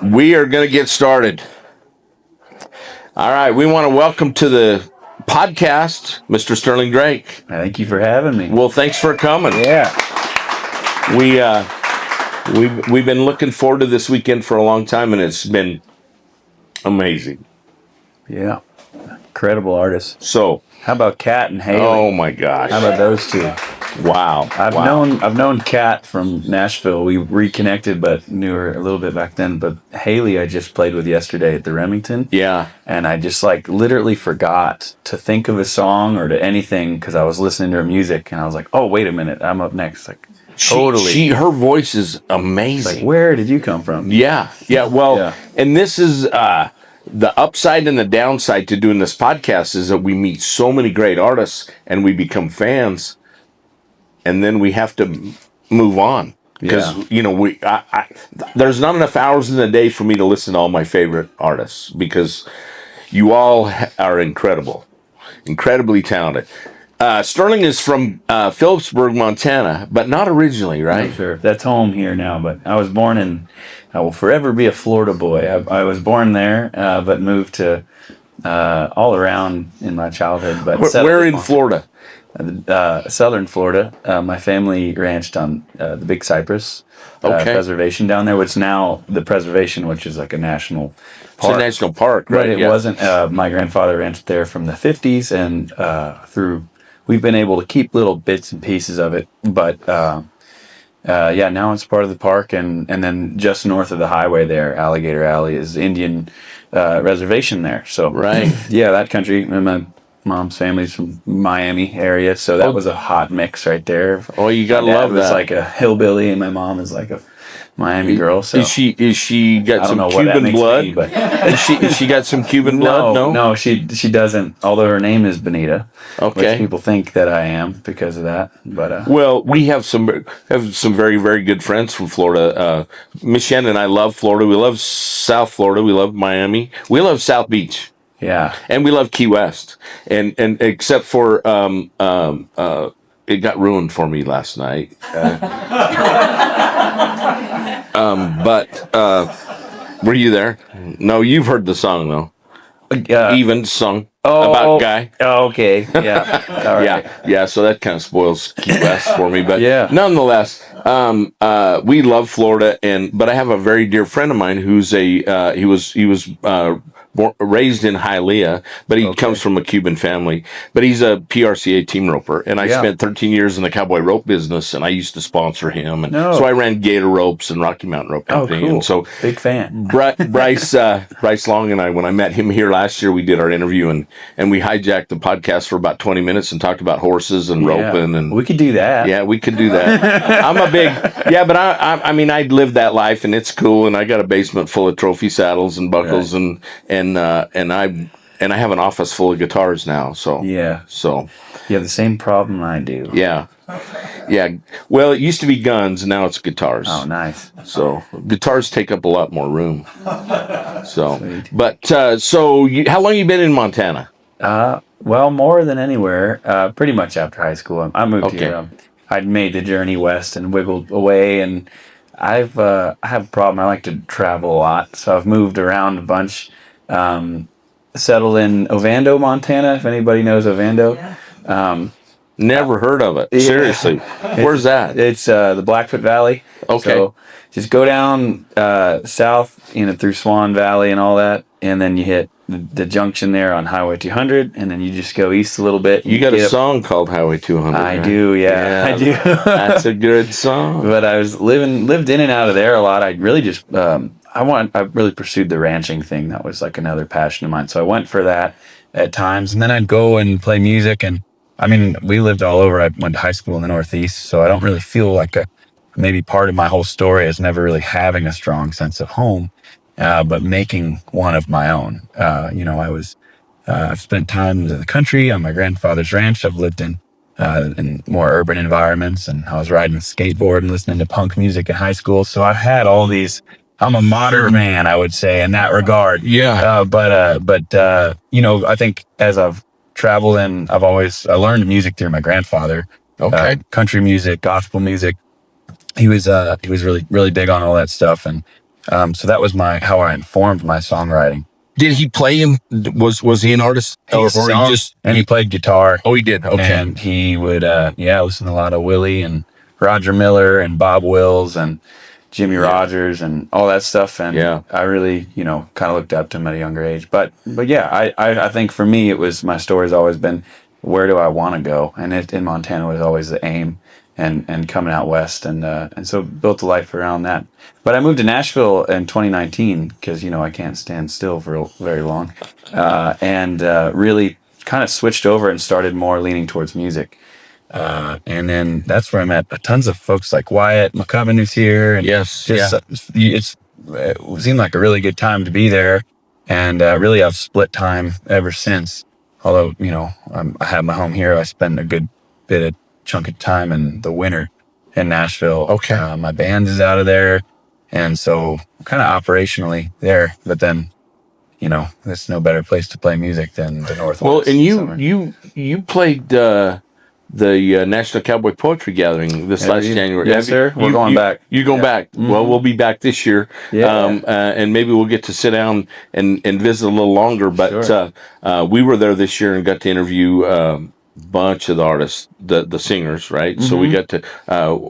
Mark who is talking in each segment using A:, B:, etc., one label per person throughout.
A: We are going to get started. All right, we want to welcome to the podcast, Mr. Sterling Drake.
B: Thank you for having me.
A: Well, thanks for coming.
B: Yeah.
A: We've been looking forward to this weekend for a long time, and it's been amazing.
B: Yeah. Incredible artists.
A: So,
B: how about Kat and Haley?
A: Oh my gosh.
B: How about those two?
A: Wow.
B: I've known Kat from Nashville. We reconnected, but knew her a little bit back then. But Haley, I just played with yesterday at the Remington.
A: Yeah.
B: And I just literally forgot to think of a song or to anything because I was listening to her music, and I was like, "Oh, wait a minute, I'm up next." Totally.
A: Her voice is amazing.
B: Where did you come from?
A: Yeah. Well, and this is the upside and the downside to doing this podcast is that we meet so many great artists and we become fans. And then we have to move on because there's not enough hours in the day for me to listen to all my favorite artists because you all are incredibly talented. Sterling is from Phillipsburg, Montana, but not originally, right?
B: Sure, that's home here now. But I was born in. I will forever be a Florida boy. I was born there, but moved to all around in my childhood. But
A: where in Florida?
B: Southern Florida. My family ranched on the Big Cypress Preservation down there, which is now the preservation, which is like a national park.
A: It's a national park, right?
B: But it wasn't. My grandfather ranched there from the 50s, and we've been able to keep little bits and pieces of it. But now it's part of the park, and then just north of the highway there, Alligator Alley, is Indian reservation there. So
A: right,
B: that country. And my mom's family's from Miami area, so that was a hot mix right there.
A: Oh, you gotta love that.
B: It's like a hillbilly, and my mom is like a Miami girl. So
A: is she got some Cuban blood?
B: Me, but
A: is she got some Cuban blood?
B: No, she doesn't. Although her name is Benita, which people think that I am because of that. But
A: well, we have some very, very good friends from Florida. Michelle and I love Florida. We love South Florida. We love Miami. We love South Beach.
B: Yeah,
A: and we love Key West, and except for it got ruined for me last night. But were you there? No, you've heard the song though. Even sung about Guy.
B: Oh, okay, yeah, all right.
A: yeah. So that kind of spoils Key West for me, but nonetheless, we love Florida, but I have a very dear friend of mine who's he was raised in Hialeah, but he comes from a Cuban family. But he's a PRCA team roper, and I spent 13 years in the cowboy rope business, and I used to sponsor him, and so I ran Gator Ropes and Rocky Mountain Rope Company.
B: Cool.
A: And so
B: big fan.
A: Bryce Long and I, when I met him here last year, we did our interview, and we hijacked the podcast for about 20 minutes and talked about horses and roping, and
B: we could do that.
A: Yeah, we could do that. I'm a big but I mean I lived that life, and it's cool, and I got a basement full of trophy saddles and buckles, and I have an office full of guitars now. So
B: you have the same problem I do.
A: Yeah. Well, it used to be guns, now it's guitars.
B: Oh, nice.
A: So guitars take up a lot more room. So,
B: sweet.
A: But how long you been in Montana?
B: Well, more than anywhere. Pretty much after high school, I moved here. I'd made the journey west and wiggled away, and I have a problem. I like to travel a lot, so I've moved around a bunch. Settled in Ovando, Montana, if anybody knows Ovando.
A: Never heard of it. Seriously. Where's that?
B: It's the Blackfoot Valley.
A: Okay.
B: So just go down south, through Swan Valley and all that, and then you hit the junction there on Highway 200, and then you just go east a little bit.
A: You got a song called Highway 200.
B: I do, yeah. I do.
A: That's a good song.
B: But I lived in and out of there a lot. I really just I really pursued the ranching thing. That was like another passion of mine. So I went for that at times, and then I'd go and play music. And I mean, we lived all over. I went to high school in the Northeast, so I don't really feel like maybe part of my whole story is never really having a strong sense of home, but making one of my own. I've spent time in the country on my grandfather's ranch. I've lived in more urban environments, and I was riding a skateboard and listening to punk music in high school. So I've had all these. I'm a modern man, I would say, in that regard.
A: Yeah.
B: I think as I've traveled and I learned music through my grandfather.
A: Okay.
B: Country music, gospel music. He was really, really big on all that stuff. And So that was how I informed my songwriting.
A: Did he play him? Was he an artist? Or he just
B: and he played guitar.
A: Oh, he did. Okay.
B: And he would listen to a lot of Willie and Roger Miller and Bob Wills and Jimmy Rogers and all that stuff. And I really, kind of looked up to him at a younger age. But yeah, I think for me, my story's always been, where do I want to go? And in Montana was always the aim, and coming out west. And so built a life around that. But I moved to Nashville in 2019 because, I can't stand still for very long. And really kind of switched over and started more leaning towards music. And then that's where I met tons of folks like Wyatt McCubbin, who's here. And it seemed like a really good time to be there. And really, I've split time ever since. Although, I have my home here. I spend a good chunk of time in the winter in Nashville.
A: Okay.
B: My band is out of there. And so kind of operationally there. But then, there's no better place to play music than the Northwest.
A: Well, and you played the National Cowboy Poetry Gathering this last January.
B: Yes, sir. We're going back.
A: You're going back. Mm-hmm. Well, we'll be back this year.
B: Yeah.
A: And maybe we'll get to sit down and visit a little longer. But
B: sure.
A: We were there this year and got to interview a bunch of the artists, the singers, right? Mm-hmm. So we got to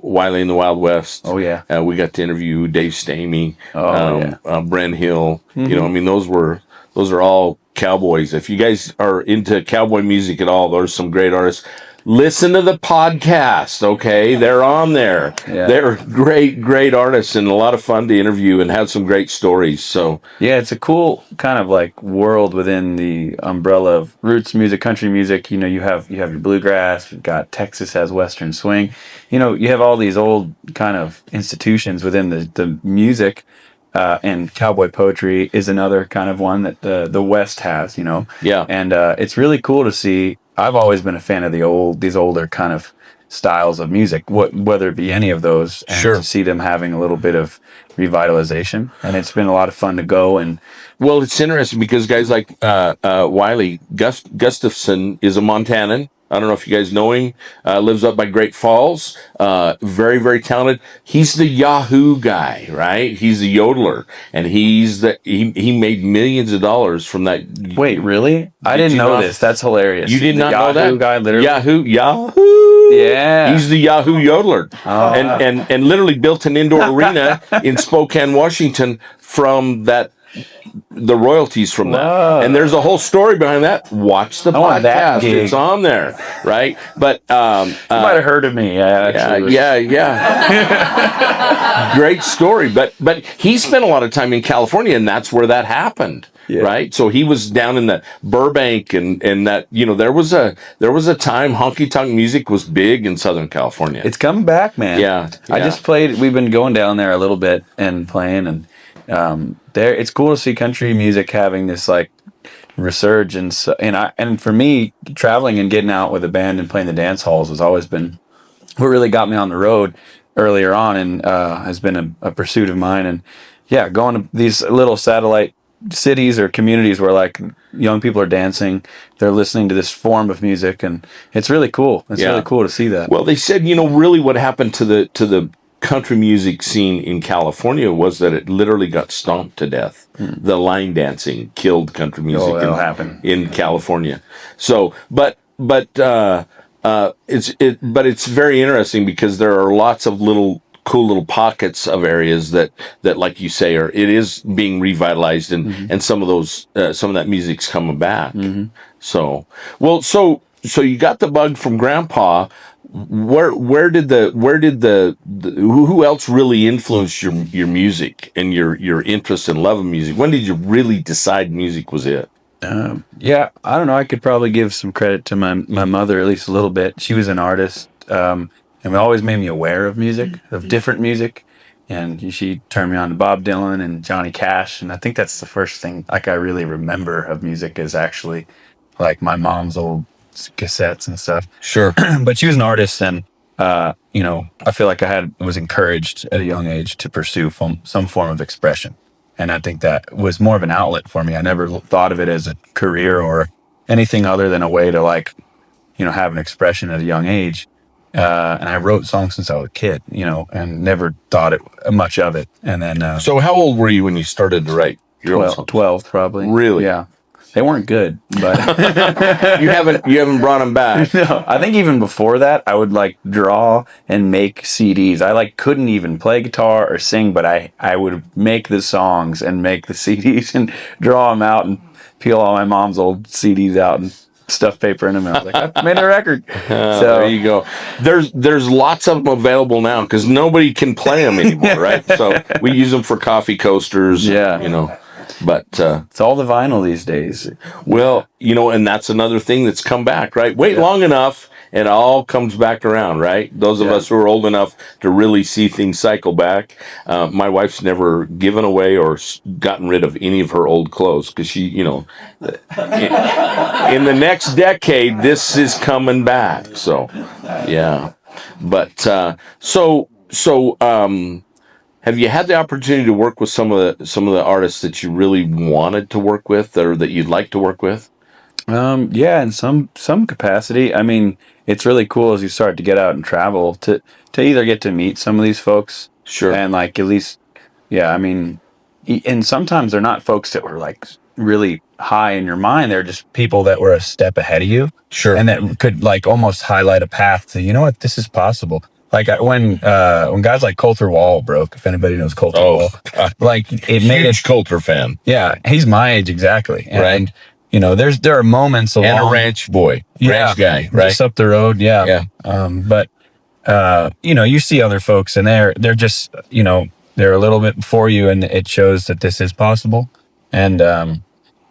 A: Wiley and the Wild West.
B: Oh, yeah.
A: We got to interview Dave Stamey,
B: yeah.
A: Brent Hill.
B: Mm-hmm.
A: Those are all cowboys. If you guys are into cowboy music at all, there's some great artists. Listen to the podcast, okay? They're on there.
B: Yeah.
A: They're great artists and a lot of fun to interview and have some great stories. So
B: yeah, it's a cool kind of like world within the umbrella of roots music, country music. You have your bluegrass. You've got Texas has Western swing. You have all these old kind of institutions within the music. And cowboy poetry is another kind of one that the West has.
A: Yeah.
B: And it's really cool to see. I've always been a fan of these older kind of styles of music, whether it be any of those, and to see them having a little bit of revitalization. And it's been a lot of fun to go. And
A: well, it's interesting because guys like Wiley Gustafson is a Montanan. I don't know if you guys know him. Lives up by Great Falls. Very, very talented. He's the Yahoo guy, right? He's a yodeler, and he made millions of dollars from that.
B: Wait, really? I didn't know this. That's hilarious.
A: You did not know that?
B: Yahoo guy, literally.
A: Yahoo.
B: Yeah.
A: He's the Yahoo yodeler, and literally built an indoor arena in Spokane, Washington, from the royalties from that. And there's a whole story behind that. Watch the podcast. It's on there, right? But you
B: might have heard of me.
A: Yeah. Great story. But he spent a lot of time in California, and that's where that happened. Yeah. Right. So he was down in the Burbank and that, there was a time honky tonk music was big in Southern California.
B: It's coming back, man.
A: Yeah.
B: I just played. We've been going down there a little bit and playing, and there it's cool to see country music having this like resurgence. And for me, traveling and getting out with a band and playing the dance halls has always been what really got me on the road earlier on, and has been a pursuit of mine. And yeah, going to these little satellite cities or communities where like young people are dancing, they're listening to this form of music, and it's really cool. It's really cool to see that.
A: Well, they said, really what happened to the country music scene in California was that it literally got stomped to death. The line dancing killed country music in California. So, but it's very interesting because there are lots of cool little pockets of areas that like you say it is being revitalized, and some of that music's coming back. Mm-hmm. So you got the bug from Grandpa. Where did who else really influenced your music and your interest and love of music? When did you really decide music was it?
B: Yeah, I don't know. I could probably give some credit to my mother, at least a little bit. She was an artist, and it always made me aware of music, of different music. And she turned me on to Bob Dylan and Johnny Cash. And I think that's the first thing I really remember of music is actually like my mom's old cassettes and stuff.
A: Sure.
B: But she was an artist, and I feel like I was encouraged at a young age to pursue some form of expression. And I think that was more of an outlet for me. I never thought of it as a career or anything other than a way to have an expression at a young age. And I wrote songs since I was a kid, you know, and never thought it much of it. And then
A: So how old were you when you started to write your own
B: 12,
A: songs?
B: 12 probably.
A: Really?
B: Yeah. They weren't good, but
A: You haven't brought them back.
B: no, I think even before that, I would like draw and make CDs. I like couldn't even play guitar or sing, but I would make the songs and make the CDs and draw them out and peel all my mom's old CDs out and stuff paper in them. And I was like, I made a record.
A: There you go. There's lots of them available now because nobody can play them anymore, right? So we use them for coffee coasters.
B: Yeah.
A: You know, but
B: It's all the vinyl these days.
A: well, you know, and that's another thing that's come back, right? Wait long enough, and it all comes back around, right? Those of
B: Yeah.
A: us who are old enough to really see things cycle back. My wife's never given away or gotten rid of any of her old clothes because she, you know, in the next decade, this is coming back. So, yeah. But have you had the opportunity to work with some of the artists that you really wanted to work with, or that you'd like to work with?
B: Yeah, in some capacity. I mean, it's really cool as you start to get out and travel to either get to meet some of these folks
A: Sure.
B: and like at least, yeah. I mean, and sometimes they're not folks that were like really high in your mind. They're just people that were a step ahead of you,
A: Sure.
B: and that could like almost highlight a path to, you know what, this is possible. Like when guys like Coulter Wall broke, if anybody knows Coulter Wall, like it made
A: Huge Coulter fan,
B: yeah, he's my age exactly, and
A: right?
B: you know, there are moments along
A: And a ranch boy,
B: yeah,
A: ranch guy, right?
B: just up the road, yeah.
A: Yeah.
B: But you know, you see other folks, and they're just, you know, they're a little bit before you, and it shows that this is possible. And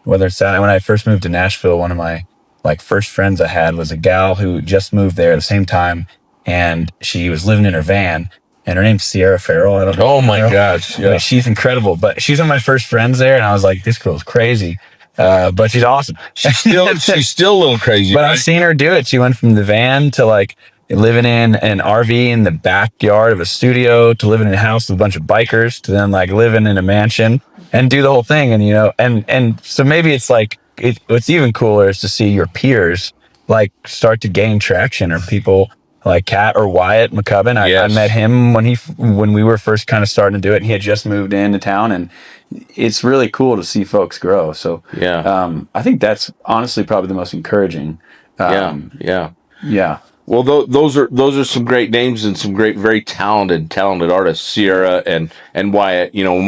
B: whether it's that, when I first moved to Nashville, one of my like first friends I had was a gal who just moved there at the same time, and she was living in her van. And her name's Sierra Farrell. I don't know.
A: Oh my gosh, yeah.
B: Like, she's incredible. But she's one of my first friends there, and I was like, this girl's crazy. But she's awesome.
A: She's still a little crazy.
B: But
A: right?
B: I've seen her do it. She went from the van to like living in an RV in the backyard of a studio to living in a house with a bunch of bikers to then like living in a mansion and do the whole thing. And, you know, and so maybe it's like, what's even cooler is to see your peers like start to gain traction, or people like Kat or Wyatt McCubbin. I met him when we were first kind of starting to do it. And he had just moved into town, and it's really cool to see folks grow. So I think that's honestly probably the most encouraging. Yeah.
A: Well, those are some great names and some great, very talented artists. Sierra and Wyatt. You know,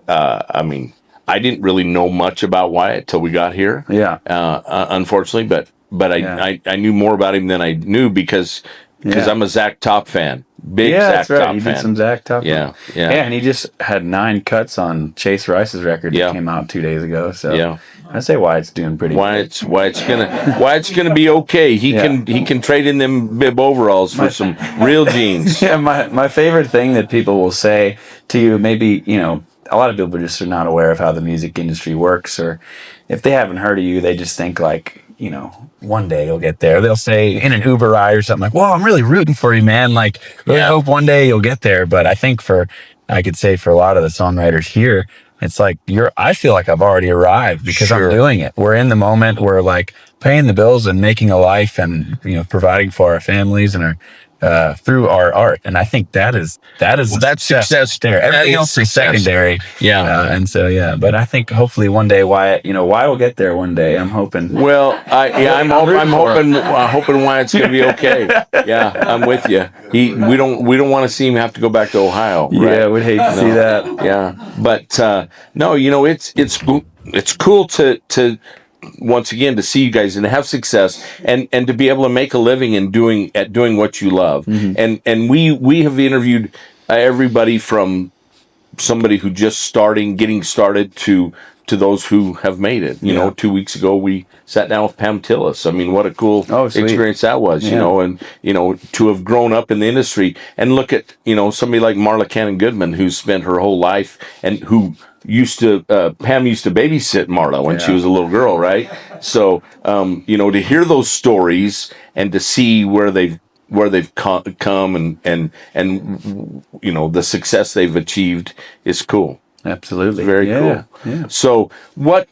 A: I mean, I didn't really know much about Wyatt till we got here.
B: Yeah.
A: Unfortunately, but I knew more about him than I knew because I'm a Zach Top fan. Big Zach Top fan.
B: You did some Zach Top.
A: Yeah.
B: And he just had 9 cuts on Chase Rice's record that came out 2 days ago. So I'd say Wyatt's doing pretty good.
A: Wyatt's gonna be okay. He can trade in them bib overalls for some real jeans.
B: Yeah, my favorite thing that people will say to you, maybe, you know, a lot of people just are not aware of how the music industry works, or if they haven't heard of you, they just think like, you know, one day you'll get there. They'll say in an Uber ride or something like, well, I'm really rooting for you, man. Like, really hope one day you'll get there. But I think I could say for a lot of the songwriters here, it's like I feel like I've already arrived because I'm doing it. We're in the moment. We're like paying the bills and making a life, and, you know, providing for our families and our, through our art. And I think that's success there. Everything else is secondary. And so, but I think hopefully one day Wyatt will get there one day. I'm hoping.
A: Well, I'm hoping Wyatt's going to be okay. Yeah, I'm with you. We don't want to see him have to go back to Ohio. Right?
B: Yeah, we'd hate to see that.
A: Yeah, but no, you know, it's cool to once again to see you guys and have success and to be able to make a living and doing what you love. And we have interviewed everybody from somebody who just getting started to those who have made it. You know, 2 weeks ago we sat down with Pam Tillis. I mean, what a cool experience that was, you know, and, you know, to have grown up in the industry and look at, you know, somebody like Marla Cannon Goodman, who spent her whole life and who Pam used to babysit Marla when she was a little girl, right? So, you know, to hear those stories and to see where they've come and you know, the success they've achieved is cool.
B: Absolutely.
A: Very cool.
B: Yeah.
A: So what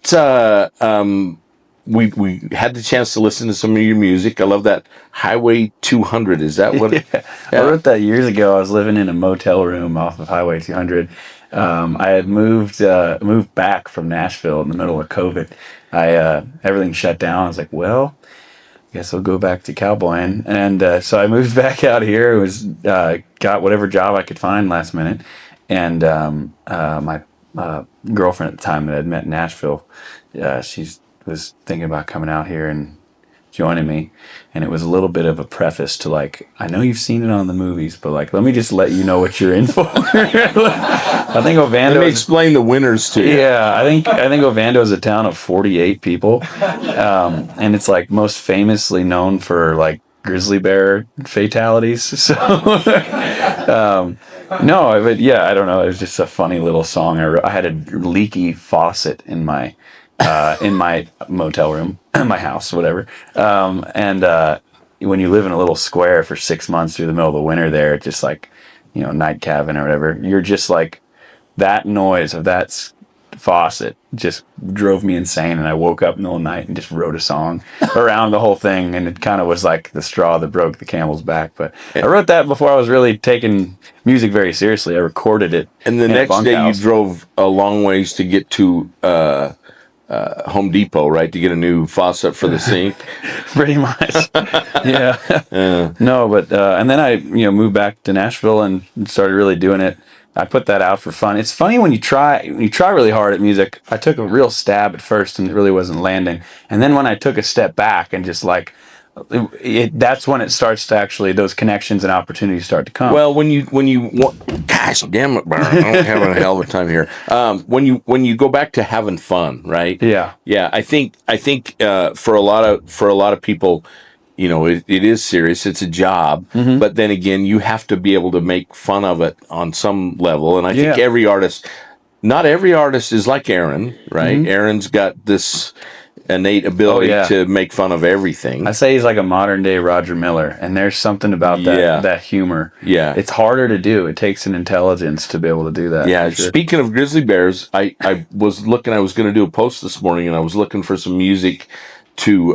A: we had the chance to listen to some of your music. I love that Highway 200. Is that what?
B: Yeah. I wrote that years ago. I was living in a motel room off of Highway 200. I had moved back from Nashville in the middle of COVID. Everything shut down. I was like, well, guess I'll go back to cowboying. And so I moved back out here. It was got whatever job I could find last minute. And my girlfriend at the time that I'd met in Nashville, she was thinking about coming out here and joining me. And it was a little bit of a preface to like, I know you've seen it on the movies, but like, let me just let you know what you're in for. I think Ovando.
A: Let me explain the winners to you.
B: Yeah, I think Ovando is a town of 48 people, and it's like most famously known for like grizzly bear fatalities. So, no, but yeah, I don't know. It was just a funny little song I wrote. I had a leaky faucet in my motel room, my house, whatever, and when you live in a little square for 6 months through the middle of the winter, there, just like night cabin or whatever, you're just like. That noise of that faucet just drove me insane, and I woke up in the middle of the night and just wrote a song around the whole thing, and it kind of was like the straw that broke the camel's back. But I wrote that before I was really taking music very seriously. I recorded it,
A: and the next day you drove a long ways to get to Home Depot, right, to get a new faucet for the sink.
B: Pretty much. Yeah. No, but and then I moved back to Nashville and started really doing it. I put that out for fun. It's funny when you try really hard at music. I took a real stab at first and it really wasn't landing. And then when I took a step back and just like, that's when it starts to actually, those connections and opportunities start to come.
A: Well, when you gosh damn it, Byron, I'm having a hell of a time here. When you go back to having fun, right?
B: Yeah.
A: I think for a lot of people, it is serious. It's a job, but then again, you have to be able to make fun of it on some level. And I think not every artist is like Aaron, right? Aaron's got this innate ability to make fun of everything.
B: I say he's like a modern day Roger Miller, and there's something about that humor.
A: Yeah,
B: it's harder to do. It takes an intelligence to be able to do that.
A: Yeah. Sure. Speaking of grizzly bears, I was looking. I was going to do a post this morning, and I was looking for some music to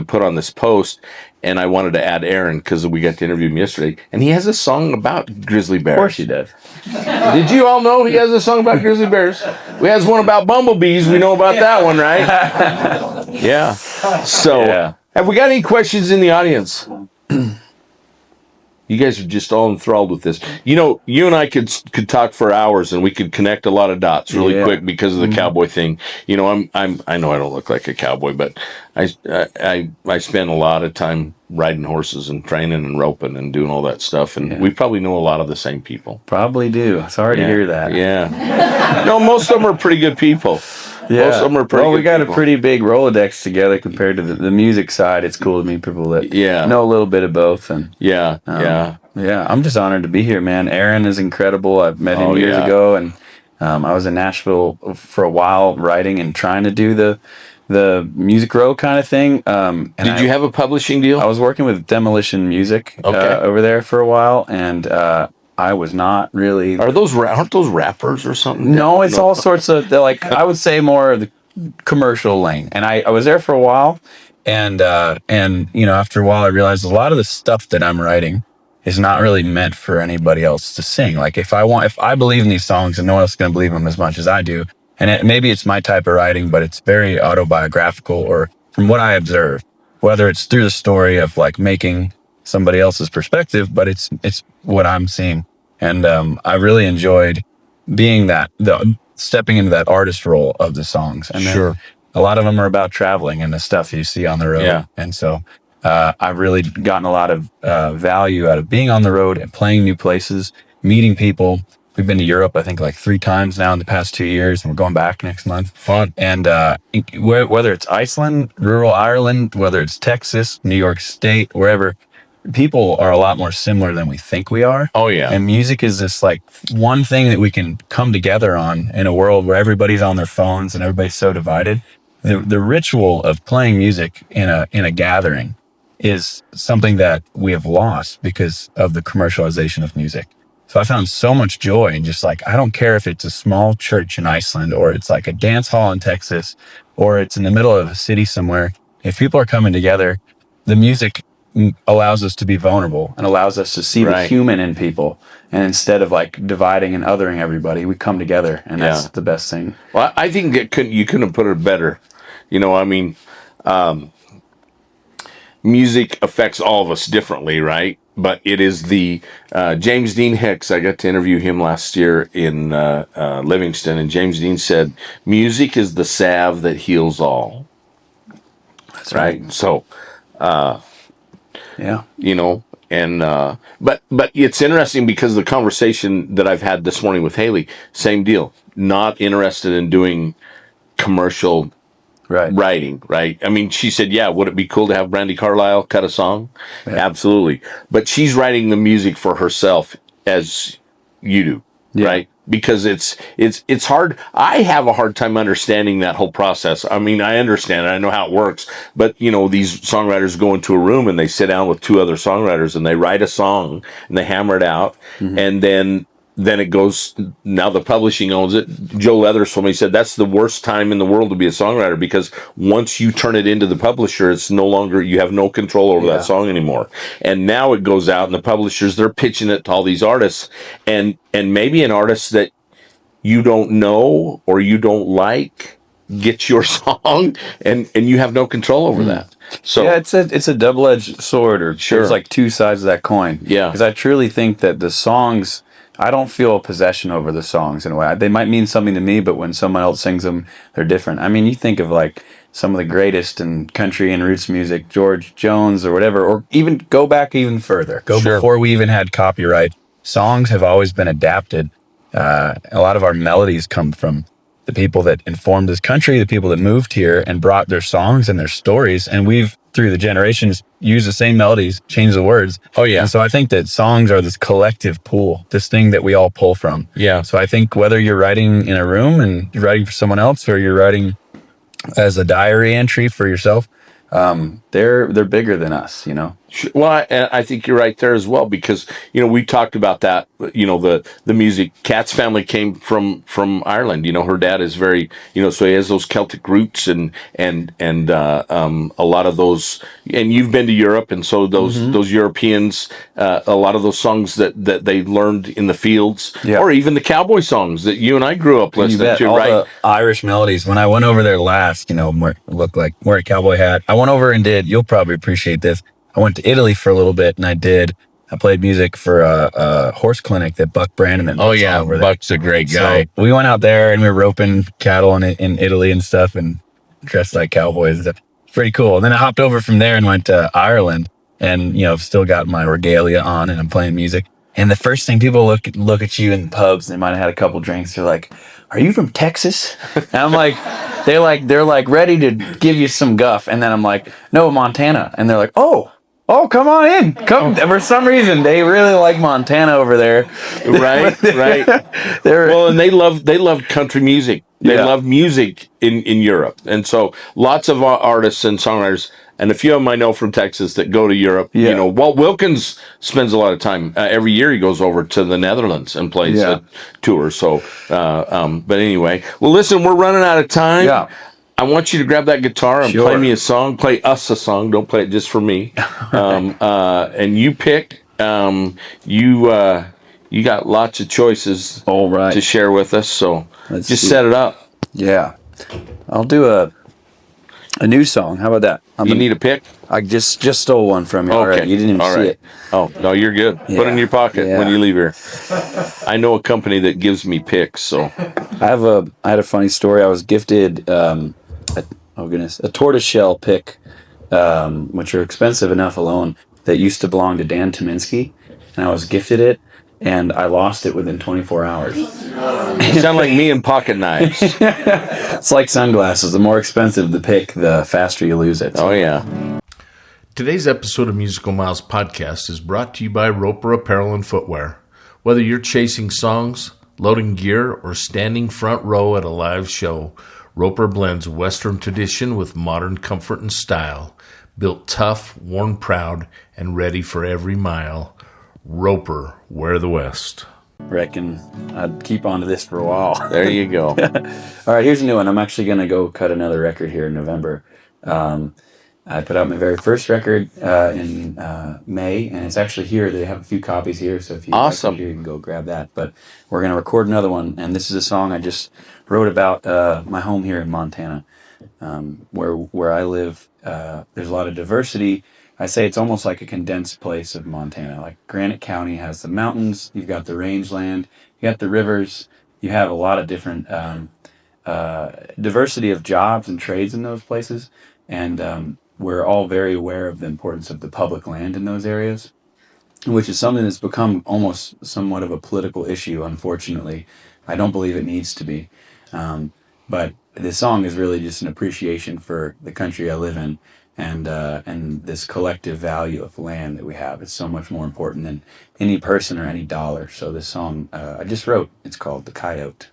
A: put on this post, and I wanted to add Aaron because we got to interview him yesterday, and he has a song about grizzly bears.
B: Of course he does.
A: Did you all know he has a song about grizzly bears? We has one about bumblebees. We know about that one, right? Yeah. So, have we got any questions in the audience? You guys are just all enthralled with this. You and I could talk for hours, and we could connect a lot of dots really quick because of the cowboy thing. I know I don't look like a cowboy, but I spend a lot of time riding horses and training and roping and doing all that stuff, and we probably know a lot of the same people.
B: Probably do. Sorry to hear that.
A: Yeah. No, most of them are pretty good people.
B: Yeah.
A: Most of them are pretty good
B: we got
A: people.
B: A pretty big Rolodex together compared to the music side. It's cool to meet people that know a little bit of both. And
A: Yeah.
B: I'm just honored to be here, man. Aaron is incredible. I've met him years ago, and I was in Nashville for a while writing and trying to do the Music Row kind of thing.
A: Did you have a publishing deal?
B: I was working with Demolition Music over there for a while, and I was not really.
A: Aren't those rappers or something?
B: No, it's all sorts of like I would say more of the commercial lane. And I was there for a while, and after a while I realized a lot of the stuff that I'm writing is not really meant for anybody else to sing. Like if I believe in these songs and no one else is going to believe them as much as I do, and maybe it's my type of writing, but it's very autobiographical or from what I observe, whether it's through the story of like making somebody else's perspective, but it's what I'm seeing. And I really enjoyed being stepping into that artist role of the songs. And then a lot of them are about traveling and the stuff you see on the road.
A: Yeah.
B: And so I've really gotten a lot of value out of being on the road and playing new places, meeting people. We've been to Europe, I think, like 3 times now in the past 2 years, and we're going back next month.
A: Fun.
B: And whether it's Iceland, rural Ireland, whether it's Texas, New York State, wherever, people are a lot more similar than we think we are.
A: Oh, yeah.
B: And music is this like one thing that we can come together on in a world where everybody's on their phones and everybody's so divided. The ritual of playing music in a gathering is something that we have lost because of the commercialization of music. So I found so much joy in just like, I don't care if it's a small church in Iceland or it's like a dance hall in Texas or it's in the middle of a city somewhere. If people are coming together, the music allows us to be vulnerable and allows us to see the human in people. And instead of like dividing and othering everybody, we come together, and that's the best thing.
A: Well, I think you couldn't have put it better. I mean, music affects all of us differently, right? But it is the James Dean Hicks. I got to interview him last year in Livingston, and James Dean said, "Music is the salve that heals all."
B: That's right.
A: So,
B: yeah,
A: and but it's interesting because the conversation that I've had this morning with Haley, same deal. Not interested in doing commercial writing, right? I mean, she said, yeah, would it be cool to have Brandy Carlisle cut a song? Yeah. Absolutely. But she's writing the music for herself as you do, right? Because it's hard. I have a hard time understanding that whole process. I mean, I understand it. I know how it works. But, these songwriters go into a room and they sit down with two other songwriters and they write a song and they hammer it out. Mm-hmm. And then it goes, now the publishing owns it. Joe Leathers told me, he said, that's the worst time in the world to be a songwriter, because once you turn it into the publisher, it's no longer, you have no control over that song anymore. And now it goes out and the publishers, they're pitching it to all these artists, and maybe an artist that you don't know or you don't like gets your song, and you have no control over that. So
B: yeah, it's a double-edged sword, or there's like two sides of that coin. Yeah, because I truly think that the songs, I don't feel possession over the songs in a way. They might mean something to me, but when someone else sings them, they're different. I mean, you think of like some of the greatest in country and roots music, George Jones or whatever, or even go back even further. Before we even had copyright. Songs have always been adapted. A lot of our melodies come from the people that informed this country, the people that moved here and brought their songs and their stories. And we've, through the generations, used the same melodies, changed the words. Oh, yeah. And so I think that songs are this collective pool, this thing that we all pull from. Yeah. So I think whether you're writing in a room and you're writing for someone else, or you're writing as a diary entry for yourself, they're bigger than us,
A: Well, I think you're right there as well, because we talked about that. The music. Kat's family came from Ireland. Her dad is very so he has those Celtic roots and a lot of those. And you've been to Europe, and so those Europeans, a lot of those songs that they learned in the fields, or even the cowboy songs that you and I grew up listening to,
B: all
A: right?
B: The Irish melodies. When I went over there last, looked like wear a cowboy hat. I went over and did. You'll probably appreciate this. I went to Italy for a little bit, and I played music for a horse clinic that Buck Brandon.
A: Oh yeah, Buck's a great guy.
B: So we went out there and we were roping cattle in Italy and stuff, and dressed like cowboys and stuff. Pretty cool. And then I hopped over from there and went to Ireland, and still got my regalia on, and I'm playing music. And the first thing, people look at you in pubs, they might have had a couple drinks, they're like, "Are you from Texas?" And I'm like, they're like ready to give you some guff, and then I'm like, "No, Montana." And they're like, "Oh, come on in. Come." For some reason, they really like Montana over there.
A: Right. Well, and they love country music. They love music in Europe. And so lots of artists and songwriters, and a few of them I know from Texas that go to Europe. Walt Wilkins spends a lot of time. Every year he goes over to the Netherlands and plays a tour. So, but anyway. Well, listen, we're running out of time. Yeah. I want you to grab that guitar and play me a song. Play us a song. Don't play it just for me. And you pick. You got lots of choices to share with us. So just set it up.
B: Yeah. I'll do a new song. How about that?
A: You need a pick?
B: I just stole one from you. Okay. All right. You didn't even see it.
A: Oh, no, you're good. Yeah. Put it in your pocket when you leave here. I know a company that gives me picks, so.
B: I had a funny story. I was gifted a tortoiseshell pick, which are expensive enough alone, that used to belong to Dan Tominski, and I was gifted it, and I lost it within 24 hours.
A: You sound like me and pocket knives.
B: It's like sunglasses. The more expensive the pick, the faster you lose it.
A: So. Oh, yeah. Today's episode of Musical Miles Podcast is brought to you by Roper Apparel and Footwear. Whether you're chasing songs, loading gear, or standing front row at a live show, Roper blends Western tradition with modern comfort and style. Built tough, worn proud, and ready for every mile. Roper, wear the West.
B: Reckon I'd keep on to this for a while.
A: There you go.
B: All right, here's a new one. I'm actually going to go cut another record here in November. I put out my very first record in May, and it's actually here. They have a few copies here, so if you like
A: Awesome.
B: it here, you can go grab that. But we're going to record another one, and this is a song I just wrote about my home here in Montana, where I live. There's a lot of diversity. I say it's almost like a condensed place of Montana. Like Granite County has the mountains, you've got the rangeland, you got the rivers, you have a lot of different diversity of jobs and trades in those places, and we're all very aware of the importance of the public land in those areas, which is something that's become almost somewhat of a political issue, unfortunately. I don't believe it needs to be. But this song is really just an appreciation for the country I live in, and this collective value of land that we have. It's so much more important than any person or any dollar. So this song I just wrote, it's called The Coyote.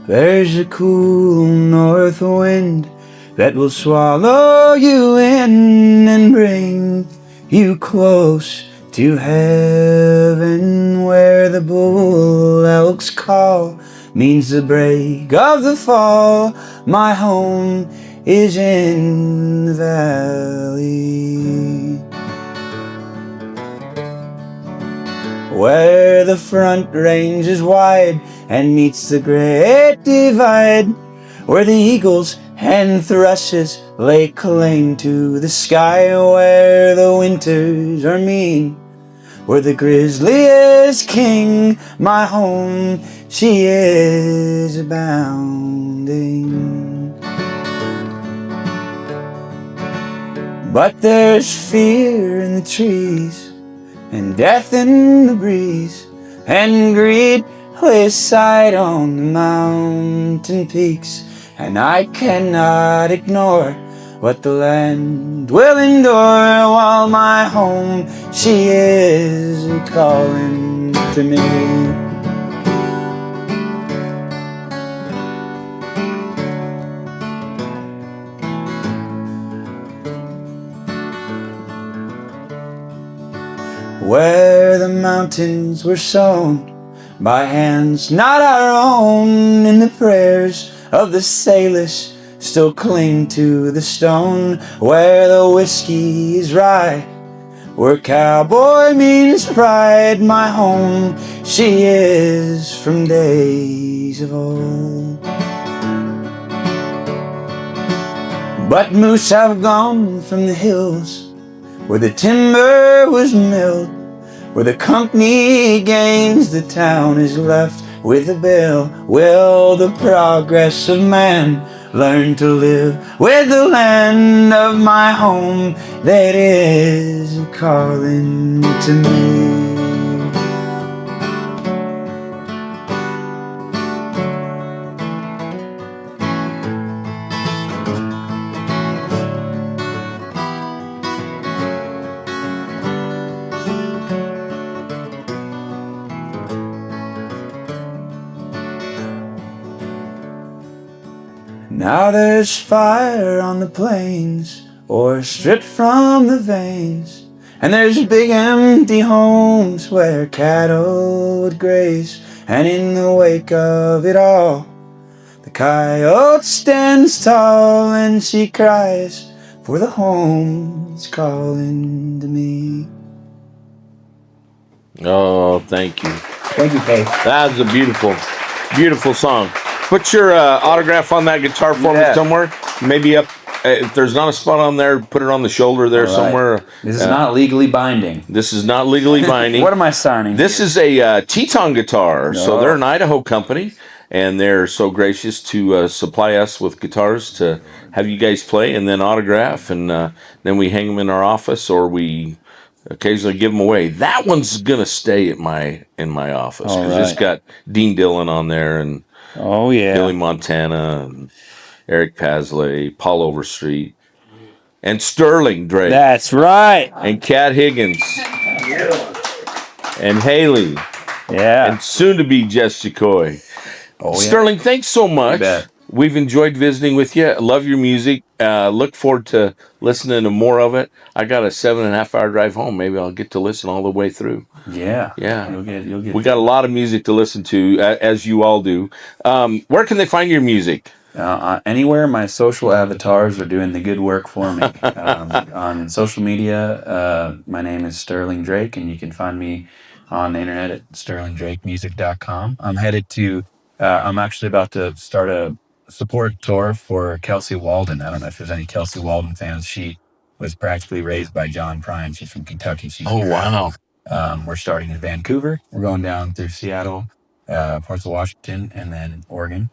B: There's a cool north wind that will swallow you in and bring you close to heaven, where the bull elk's call means the break of the fall. My home is in the valley, where the front range is wide and meets the great divide, where the eagles and thrushes lay claim to the sky, where the winters are mean, where the grizzly is king. My home, she is abounding. But there's fear in the trees, and death in the breeze, and greed lays sight on the mountain peaks, and I cannot ignore what the land will endure, while my home, she is calling to me. Where the mountains were sown by hands not our own, and the prayers of the sailors still cling to the stone, where the whiskey is rye, where cowboy means pride. My home, she is from days of old. But moose have gone from the hills, where the timber was milled, where the company gains, the town is left with a bill. Will the progress of man learn to live with the land of my home that is calling to me? Now there's fire on the plains, ore stripped from the veins, and there's big empty homes where cattle would graze, and in the wake of it all, the coyote stands tall, and she cries for the home that's calling to me.
A: Oh, thank you.
B: Thank you, Kay.
A: That's a beautiful, beautiful song. Put your autograph on that guitar for me somewhere. Maybe up. If there's not a spot on there, put it on the shoulder there somewhere.
B: This is not legally binding.
A: This is not legally binding.
B: What am I signing?
A: This is a Teton guitar. So they're an Idaho company, and they're so gracious to supply us with guitars to have you guys play and then autograph, and then we hang them in our office, or we occasionally give them away. That one's gonna stay in my office because it's got Dean Dillon on there, and Billy Montana, and Eric Pasley, Paul Overstreet. and Sterling Drake.
C: That's right.
A: And Kat Higgins. And Haley.
C: Yeah.
A: And soon to be Jess Jacoy.
B: Oh, yeah.
A: Sterling, thanks so much.
B: bet.
A: We've enjoyed visiting with you. Love your music. Look forward to listening to more of it. I got a 7.5 hour drive home. Maybe I'll get to listen all the way through.
B: Yeah.
A: Yeah.
B: You'll get.
A: We got a lot of music to listen to, as you all do. Where can they find your music?
B: Anywhere my social avatars are doing the good work for me. On social media, my name is Sterling Drake, and you can find me on the internet at sterlingdrakemusic.com. I'm actually about to start a support tour for Kelsey Walden. I don't know if there's any Kelsey Walden fans. She was practically raised by John Prine. She's from Kentucky.
A: Wow.
B: We're starting in Vancouver. We're going down through Seattle, parts of Washington, and then Oregon.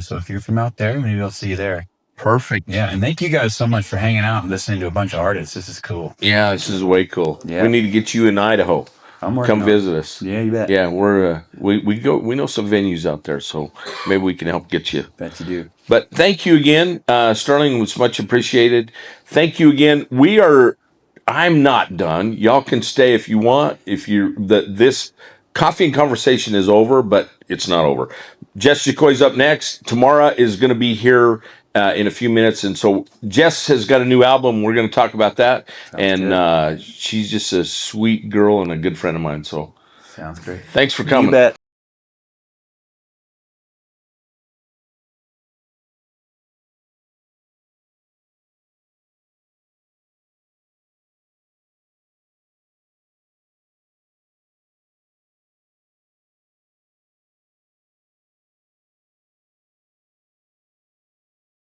B: So if you're from out there, maybe I'll see you there.
A: Perfect.
B: Yeah, and thank you guys so much for hanging out and listening to a bunch of artists. This is cool.
A: Yeah, this is way cool.
B: Yeah.
A: We need to get you in Idaho. Come visit us.
B: Yeah, you bet.
A: Yeah, we know some venues out there, so maybe we can help get you.
B: Bet you do.
A: But thank you again, Sterling. Was much appreciated. Thank you again. I'm not done. Y'all can stay if you want. This coffee and conversation is over, but it's not over. Jess Jacoy's up next. Tamara is going to be here in a few minutes, and so Jess has got a new album. We're going to talk about that. She's just a sweet girl and a good friend of mine. So
B: sounds great.
A: Thanks for coming.
C: You bet.